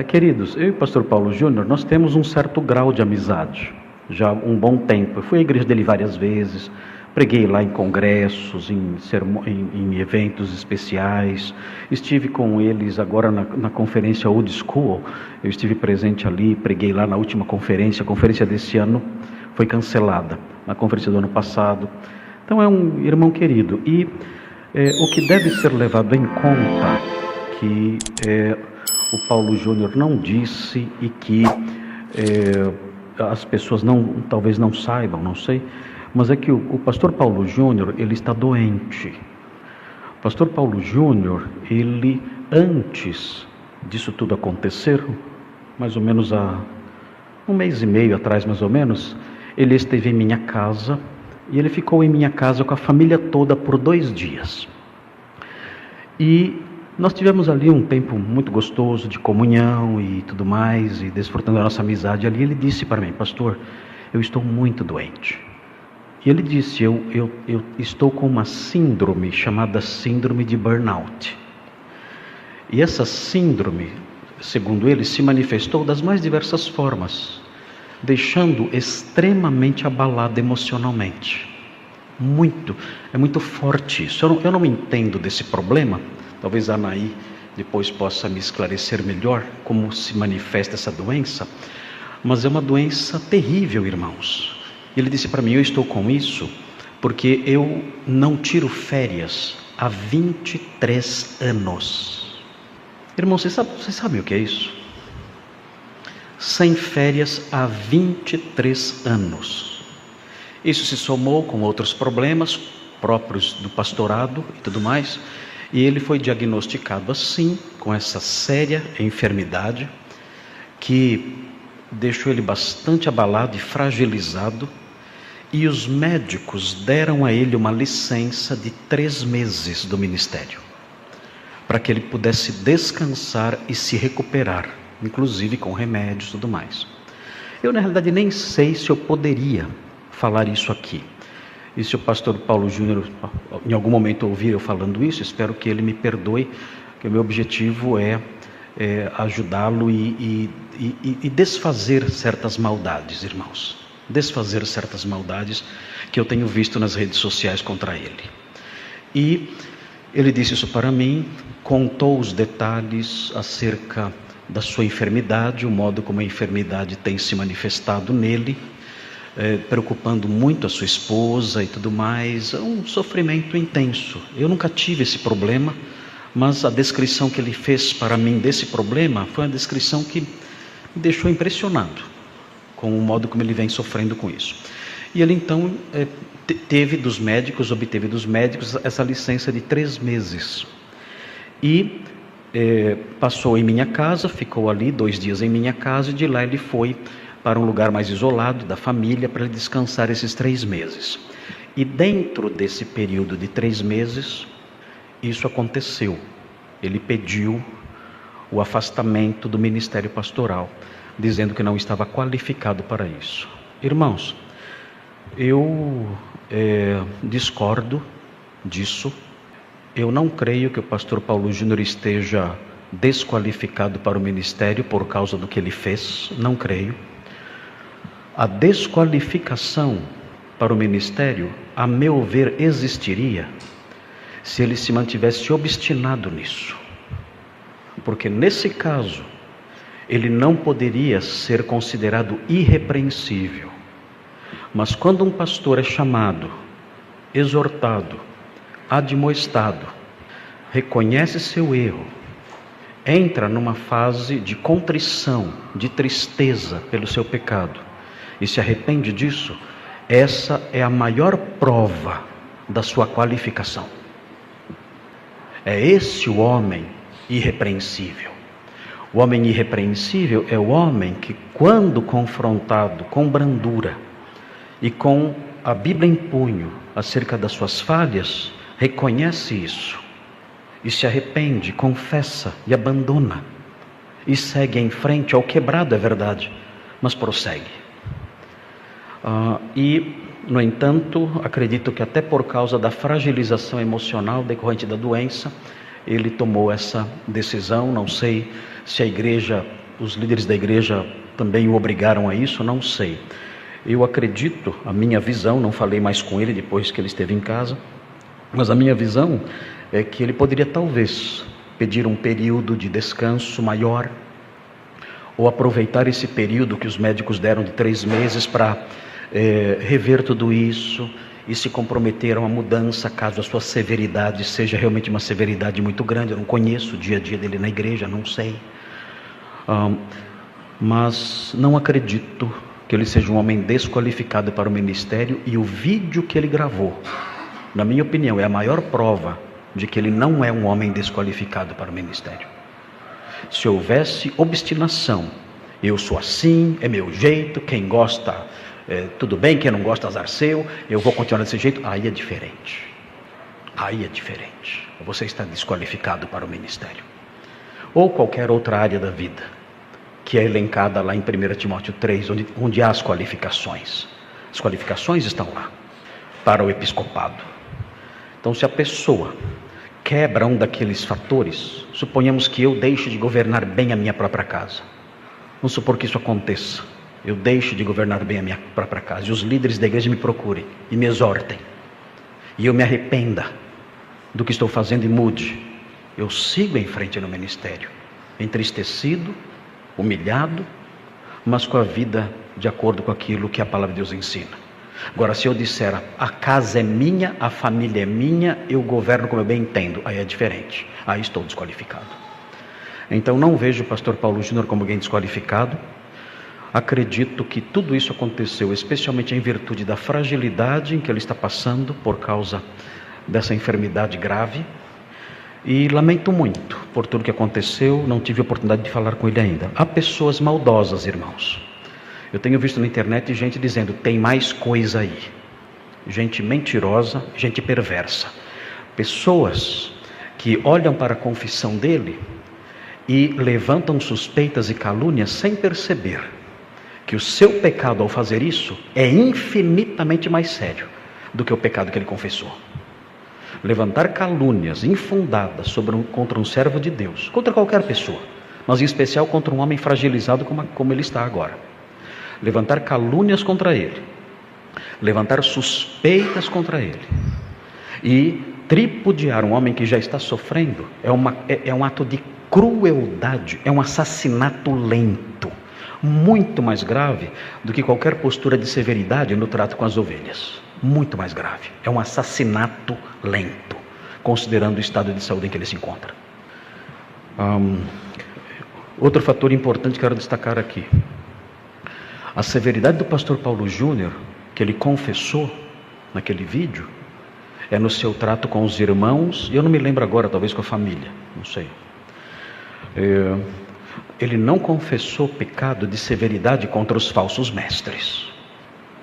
Queridos, eu e o pastor Paulo Júnior, nós temos um certo grau de amizade, já há um bom tempo. Eu fui à igreja dele várias vezes, preguei lá em congressos, em eventos especiais, estive com eles agora na conferência Old School, eu estive presente ali, preguei lá na última conferência, a conferência desse ano foi cancelada, na conferência do ano passado. Então é um irmão querido, e o que deve ser levado em conta, que o Paulo Júnior não disse e que as pessoas talvez não saibam, não sei, mas é que o pastor Paulo Júnior, ele está doente. O pastor Paulo Júnior, ele, antes disso tudo acontecer, mais ou menos há um mês e meio atrás, mais ou menos, ele esteve em minha casa, e ele ficou em minha casa com a família toda por 2 dias. E nós tivemos ali um tempo muito gostoso de comunhão e tudo mais, e desfrutando da nossa amizade ali. Ele disse para mim: pastor, eu estou muito doente. E ele disse: eu estou com uma síndrome chamada síndrome de burnout. E essa síndrome, segundo ele, se manifestou das mais diversas formas, deixando extremamente abalado emocionalmente. É muito forte isso. Eu não entendo desse problema. Talvez a Anaí depois possa me esclarecer melhor como se manifesta essa doença. Mas é uma doença terrível, irmãos. Ele disse para mim: eu estou com isso porque eu não tiro férias há 23 anos. Irmãos, vocês sabem o que é isso? Sem férias há 23 anos. Isso se somou com outros problemas próprios do pastorado e tudo mais, e ele foi diagnosticado assim, com essa séria enfermidade, que deixou ele bastante abalado e fragilizado, e os médicos deram a ele uma licença de 3 meses do ministério, para que ele pudesse descansar e se recuperar, inclusive com remédios e tudo mais. Eu, na realidade, nem sei se eu poderia falar isso aqui. E se o pastor Paulo Júnior em algum momento ouvir eu falando isso, espero que ele me perdoe, que o meu objetivo é ajudá-lo e desfazer certas maldades, irmãos. Desfazer certas maldades que eu tenho visto nas redes sociais contra ele. E ele disse isso para mim, contou os detalhes acerca da sua enfermidade, o modo como a enfermidade tem se manifestado nele, preocupando muito a sua esposa e tudo mais. É um sofrimento intenso. Eu nunca tive esse problema, mas a descrição que ele fez para mim desse problema foi uma descrição que me deixou impressionado com o modo como ele vem sofrendo com isso. E ele então obteve dos médicos essa licença de 3 meses. E passou em minha casa, ficou ali 2 dias em minha casa, e de lá ele foi para um lugar mais isolado da família para ele descansar esses 3 meses. E dentro desse período de 3 meses, isso aconteceu. Ele pediu o afastamento do ministério pastoral, dizendo que não estava qualificado para isso. Irmãos, eu discordo disso. Eu não creio que o pastor Paulo Júnior esteja desqualificado para o ministério por causa do que ele fez. Não creio. A desqualificação para o ministério, a meu ver, existiria se ele se mantivesse obstinado nisso. Porque nesse caso, ele não poderia ser considerado irrepreensível. Mas quando um pastor é chamado, exortado, admoestado, reconhece seu erro, entra numa fase de contrição, de tristeza pelo seu pecado e se arrepende disso, essa é a maior prova da sua qualificação. É esse o homem irrepreensível. O homem irrepreensível é o homem que, quando confrontado com brandura e com a Bíblia em punho acerca das suas falhas, reconhece isso e se arrepende, confessa e abandona e segue em frente. Ao quebrado, é verdade, mas prossegue. No entanto, acredito que até por causa da fragilização emocional decorrente da doença, ele tomou essa decisão. Não sei se a igreja os líderes da igreja também o obrigaram a isso, não sei. Eu acredito, a minha visão, não falei mais com ele depois que ele esteve em casa, mas a minha visão é que ele poderia talvez pedir um período de descanso maior, ou aproveitar esse período que os médicos deram de 3 meses para rever tudo isso e se comprometer a uma mudança, caso a sua severidade seja realmente uma severidade muito grande. Eu não conheço o dia a dia dele na igreja, não sei, mas não acredito que ele seja um homem desqualificado para o ministério, e o vídeo que ele gravou, na minha opinião, é a maior prova de que ele não é um homem desqualificado para o ministério. Se houvesse obstinação, eu sou assim, é meu jeito, quem gosta, tudo bem, quem não gosta, azar seu, eu vou continuar desse jeito, aí é diferente. Aí é diferente. Você está desqualificado para o ministério. Ou qualquer outra área da vida, que é elencada lá em 1 Timóteo 3, onde há as qualificações. As qualificações estão lá, para o episcopado. Então, se a pessoa quebra um daqueles fatores, suponhamos que eu deixe de governar bem a minha própria casa. Vamos supor que isso aconteça. Eu deixo de governar bem a minha própria casa, e os líderes da igreja me procurem e me exortem, e eu me arrependa do que estou fazendo e mude. Eu sigo em frente no ministério, entristecido, humilhado, mas com a vida de acordo com aquilo que a palavra de Deus ensina. Agora, se eu disser, a casa é minha, a família é minha, eu governo como eu bem entendo, aí é diferente, aí estou desqualificado. Então não vejo o pastor Paulo Júnior como alguém desqualificado. Acredito que tudo isso aconteceu especialmente em virtude da fragilidade em que ele está passando por causa dessa enfermidade grave, e lamento muito por tudo que aconteceu. Não tive oportunidade de falar com ele ainda. Há pessoas maldosas, irmãos. Eu tenho visto na internet gente dizendo, tem mais coisa aí. Gente mentirosa, gente perversa. Pessoas que olham para a confissão dele e levantam suspeitas e calúnias sem perceber que o seu pecado ao fazer isso é infinitamente mais sério do que o pecado que ele confessou. Levantar calúnias infundadas contra um servo de Deus, contra qualquer pessoa, mas em especial contra um homem fragilizado como ele está agora. Levantar calúnias contra ele, levantar suspeitas contra ele e tripudiar um homem que já está sofrendo é um ato de crueldade, é um assassinato lento, muito mais grave do que qualquer postura de severidade no trato com as ovelhas. Muito mais grave, é um assassinato lento, considerando o estado de saúde em que ele se encontra. Outro fator importante que quero destacar aqui, a severidade do pastor Paulo Júnior, que ele confessou naquele vídeo, é no seu trato com os irmãos, e eu não me lembro agora, talvez com a família, não sei. Ele não confessou pecado de severidade contra os falsos mestres,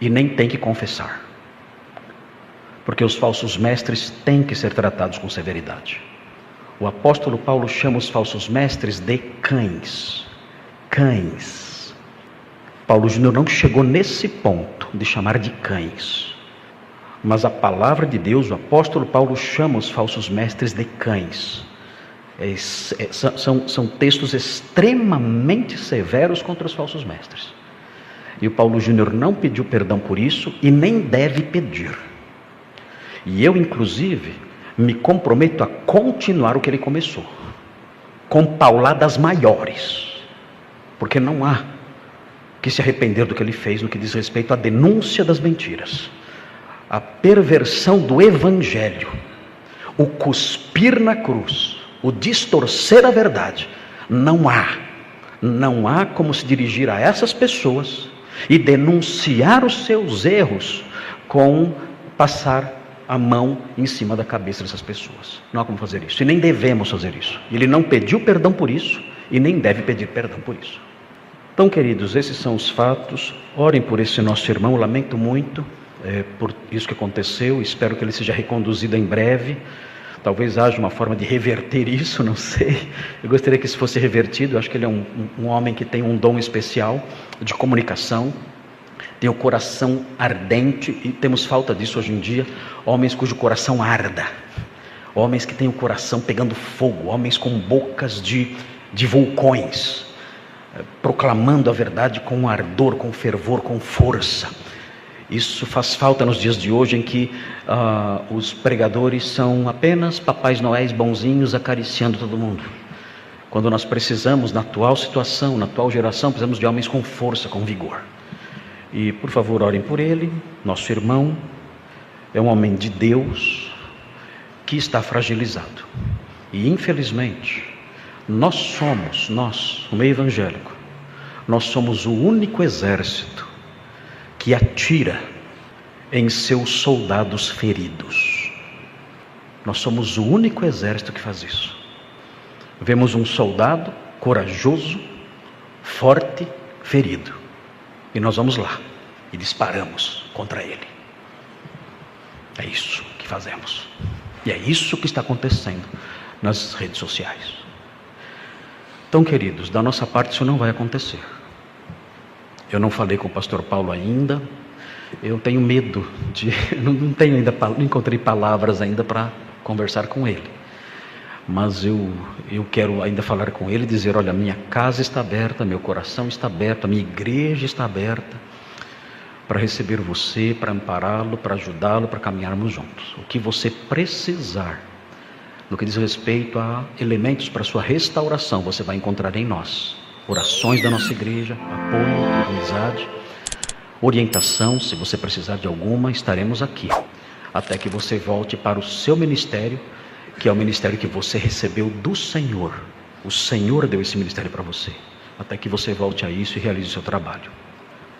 e nem tem que confessar, porque os falsos mestres têm que ser tratados com severidade. O apóstolo Paulo chama os falsos mestres de cães. Cães. Paulo Júnior não chegou nesse ponto de chamar de cães, mas a palavra de Deus, o apóstolo Paulo chama os falsos mestres de cães. São textos extremamente severos contra os falsos mestres. E o Paulo Júnior não pediu perdão por isso e nem deve pedir. E eu, inclusive, me comprometo a continuar o que ele começou, com pauladas maiores, porque não há que se arrepender do que ele fez no que diz respeito à denúncia das mentiras, a perversão do evangelho, o cuspir na cruz, o distorcer a verdade. Não há como se dirigir a essas pessoas e denunciar os seus erros com passar a mão em cima da cabeça dessas pessoas. Não há como fazer isso, e nem devemos fazer isso. Ele não pediu perdão por isso e nem deve pedir perdão por isso. Então, queridos, esses são os fatos. Orem por esse nosso irmão. Eu lamento muito por isso que aconteceu. Espero que ele seja reconduzido em breve. Talvez haja uma forma de reverter isso, não sei. Eu gostaria que isso fosse revertido. Eu acho que ele é um homem que tem um dom especial de comunicação, tem o coração ardente, e temos falta disso hoje em dia. Homens cujo coração arda, homens que têm o coração pegando fogo, homens com bocas de vulcões. proclamando a verdade com ardor, com fervor, com força. Isso faz falta nos dias de hoje, em que os pregadores são apenas papais noéis bonzinhos acariciando todo mundo. Quando nós precisamos, na atual situação, na atual geração, precisamos de homens com força, com vigor. E por favor, orem por ele. Nosso irmão é um homem de Deus que está fragilizado. E infelizmente, nós, o meio evangélico, nós somos o único exército que atira em seus soldados feridos. Nós somos o único exército que faz isso. Vemos um soldado corajoso, forte, ferido, e nós vamos lá e disparamos contra ele. É isso que fazemos. E é isso que está acontecendo nas redes sociais. Então, queridos, da nossa parte isso não vai acontecer. Eu não falei com o pastor Paulo ainda. Eu tenho medo de... Não encontrei palavras ainda para conversar com ele. Mas eu quero ainda falar com ele e dizer: olha, minha casa está aberta, meu coração está aberto, a minha igreja está aberta para receber você, para ampará-lo, para ajudá-lo, para caminharmos juntos. O que você precisar, no que diz respeito a elementos para sua restauração, você vai encontrar em nós. Orações da nossa igreja, apoio, amizade, orientação, se você precisar de alguma, estaremos aqui, até que você volte para o seu ministério, que é o ministério que você recebeu do Senhor. O Senhor deu esse ministério para você, até que você volte a isso e realize o seu trabalho.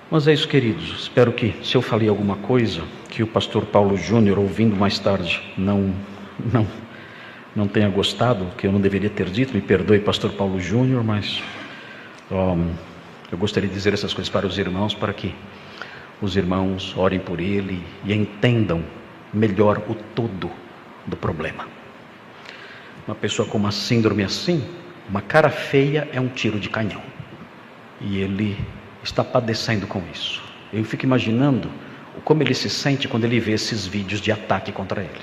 Mas é isso, queridos. Espero que, se eu falei alguma coisa que o pastor Paulo Júnior, ouvindo mais tarde, não tenha gostado, que eu não deveria ter dito, me perdoe, pastor Paulo Júnior, mas eu gostaria de dizer essas coisas para os irmãos, para que os irmãos orem por ele e entendam melhor o todo do problema. Uma pessoa com uma síndrome assim, uma cara feia é um tiro de canhão, e ele está padecendo com isso. Eu fico imaginando como ele se sente quando ele vê esses vídeos de ataque contra ele.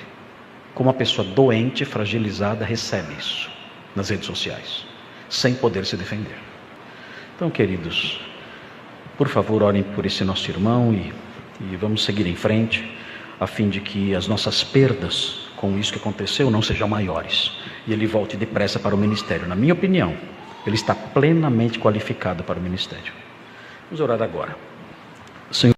Como uma pessoa doente, fragilizada, recebe isso nas redes sociais, sem poder se defender. Então, queridos, por favor, orem por esse nosso irmão e vamos seguir em frente, a fim de que as nossas perdas com isso que aconteceu não sejam maiores e ele volte depressa para o ministério. Na minha opinião, ele está plenamente qualificado para o ministério. Vamos orar agora. Senhor,